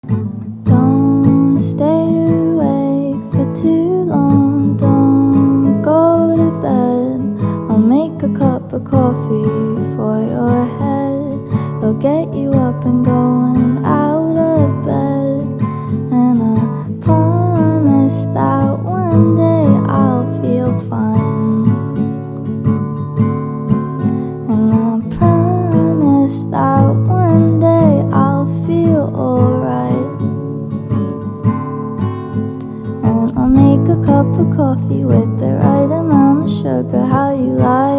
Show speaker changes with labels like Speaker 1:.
Speaker 1: Don't stay awake for too long, don't go to bed. I'll make a cup of coffee for your head. It'll get you up and going out of bed. And I promise that one day I'll feel fine. And I promise that one day I'll feel alright. And I'll make a cup of coffee with the right amount of sugar. How you lie